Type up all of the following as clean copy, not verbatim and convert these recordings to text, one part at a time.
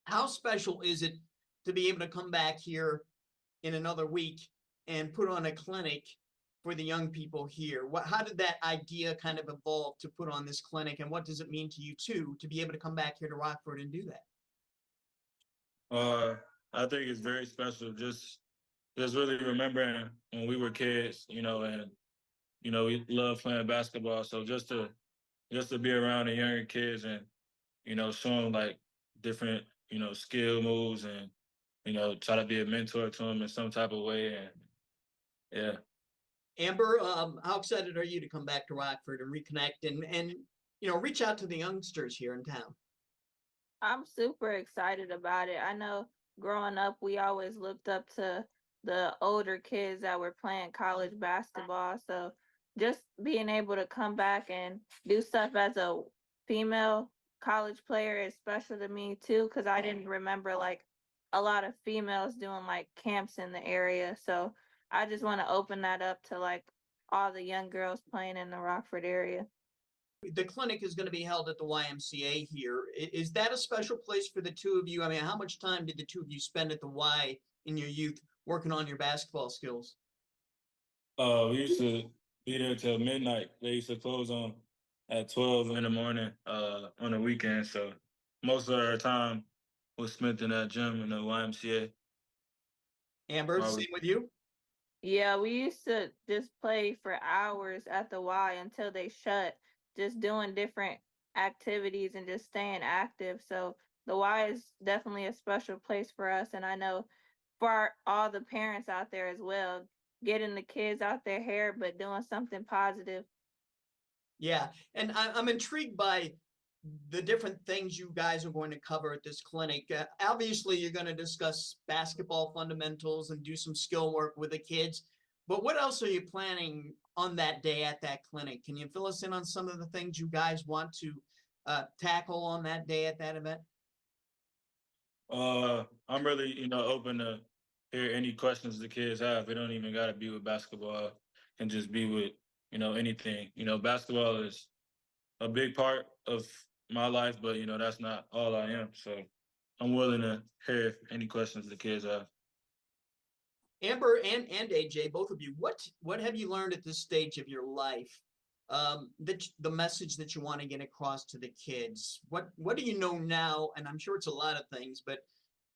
How special is it to be able to come back here in another week and put on a clinic for the young people here? How did that idea kind of evolve to put on this clinic, and what does it mean to you too to be able to come back here to Rockford and do that? Uh, I think it's very special. Just really remembering when we were kids, and we love playing basketball. So just to be around the younger kids and show them like different skill moves and try to be a mentor to them in some type of way. And yeah. Amber, how excited are you to come back to Rockford and reconnect and reach out to the youngsters here in town? I'm super excited about it. I know growing up, we always looked up to the older kids that were playing college basketball. So just being able to come back and do stuff as a female college player is special to me too, because I didn't remember like a lot of females doing like camps in the area. So I just want to open that up to like all the young girls playing in the Rockford area. The clinic is going to be held at the YMCA here. Is that a special place for the two of you? I mean, how much time did the two of you spend at the Y in your youth working on your basketball skills? We used to be there till midnight. They used to close on at 12 in the morning on the weekend. So most of our time was spent in that gym in the YMCA. Amber, While we, same with you? Yeah, we used to just play for hours at the Y until they shut, just doing different activities and just staying active. So the Y is definitely a special place for us. And I know for all the parents out there as well, getting the kids out their hair, but doing something positive. Yeah, and I'm intrigued by the different things you guys are going to cover at this clinic. Obviously, you're going to discuss basketball fundamentals and do some skill work with the kids. But what else are you planning on that day at that clinic? Can you fill us in on some of the things you guys want to tackle on that day at that event? I'm really, open to hear any questions the kids have. It don't even got to be with basketball. It can just be with, anything. Basketball is a big part of my life, but that's not all I am. So I'm willing to hear any questions the kids have. Amber and AJ, both of you, what have you learned at this stage of your life? That the message that you want to get across to the kids. What do you know now? And I'm sure it's a lot of things, but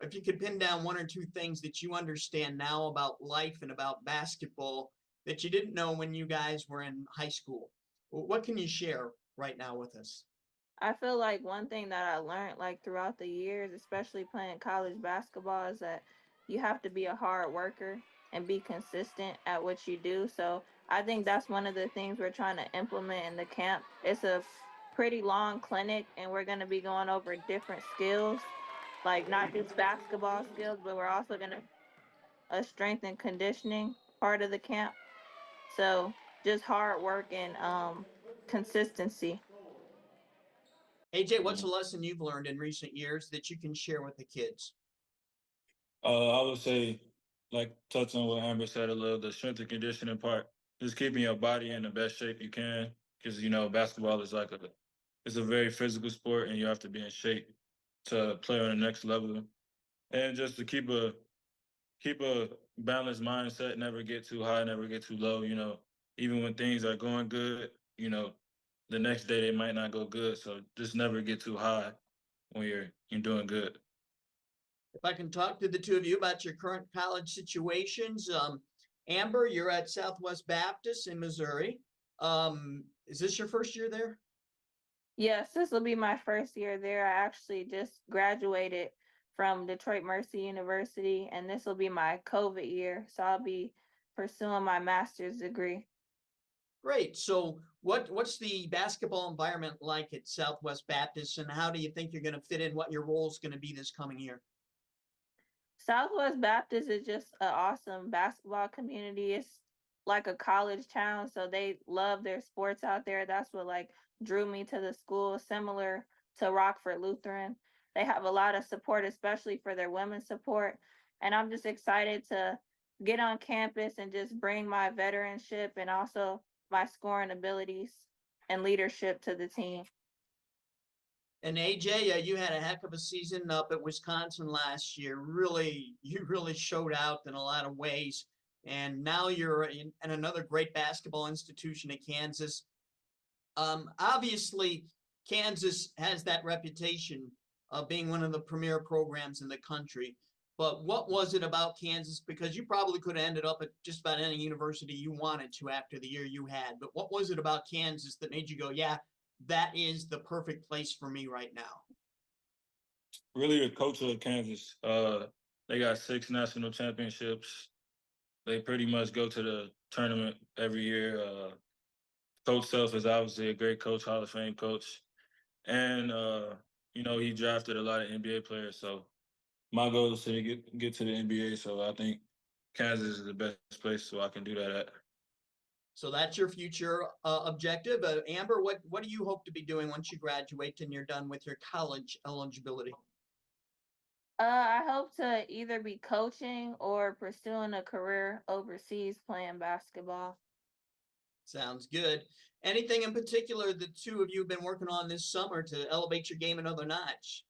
if you could pin down one or two things that you understand now about life and about basketball that you didn't know when you guys were in high school, what can you share right now with us? I feel like one thing that I learned like throughout the years, especially playing college basketball, is that you have to be a hard worker and be consistent at what you do. So I think that's one of the things we're trying to implement in the camp. It's a pretty long clinic and we're going to be going over different skills, like not just basketball skills, but we're also going to a strength and conditioning part of the camp. So just hard work and consistency. AJ, what's a lesson you've learned in recent years that you can share with the kids? I would say, like touching on what Amber said a little, the strength and conditioning part, just keeping your body in the best shape you can, because basketball is it's a very physical sport, and you have to be in shape to play on the next level, and just to keep a balanced mindset, never get too high, never get too low. Even when things are going good, the next day they might not go good, so just never get too high when you're doing good. If I can talk to the two of you about your current college situations, Amber, you're at Southwest Baptist in Missouri. Is this your first year there? Yes, this will be my first year there. I actually just graduated from Detroit Mercy University, and this will be my COVID year. So I'll be pursuing my master's degree. Great. So what's the basketball environment like at Southwest Baptist, and how do you think you're going to fit in? What your role is going to be this coming year? Southwest Baptist is just an awesome basketball community. It's like a college town, so they love their sports out there. That's what like drew me to the school, similar to Rockford Lutheran. They have a lot of support, especially for their women's support. And I'm just excited to get on campus and just bring my veteranship and also my scoring abilities and leadership to the team. And AJ, you had a heck of a season up at Wisconsin last year. Really, you really showed out in a lot of ways. And now you're in another great basketball institution at Kansas. Obviously, Kansas has that reputation of being one of the premier programs in the country. But what was it about Kansas? Because you probably could have ended up at just about any university you wanted to after the year you had. But what was it about Kansas that made you go, yeah, that is the perfect place for me right now? Really, the culture of Kansas. They got 6 national championships. They pretty much go to the tournament every year. Coach Self is obviously a great coach, Hall of Fame coach, and he drafted a lot of NBA players. So my goal is to get to the NBA. So I think Kansas is the best place so I can do that at. So that's your future objective. Amber, what do you hope to be doing once you graduate and you're done with your college eligibility? I hope to either be coaching or pursuing a career overseas playing basketball. Sounds good. Anything in particular the two of you have been working on this summer to elevate your game another notch?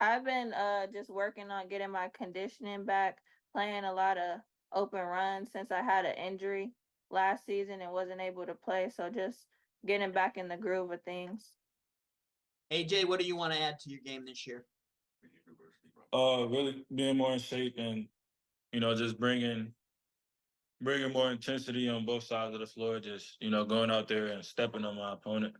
I've been just working on getting my conditioning back, playing a lot of open runs since I had an injury last season and wasn't able to play. So just getting back in the groove of things. AJ, what do you want to add to your game this year? Really being more in shape and just bringing more intensity on both sides of the floor. Just going out there and stepping on my opponent.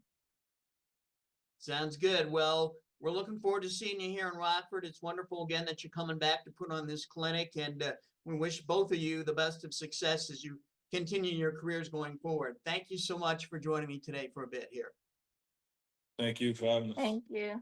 Sounds good. Well, we're looking forward to seeing you here in Rockford. It's wonderful again that you're coming back to put on this clinic, and we wish both of you the best of success as you continue your careers going forward. Thank you so much for joining me today for a bit here. Thank you for having us. Thank you.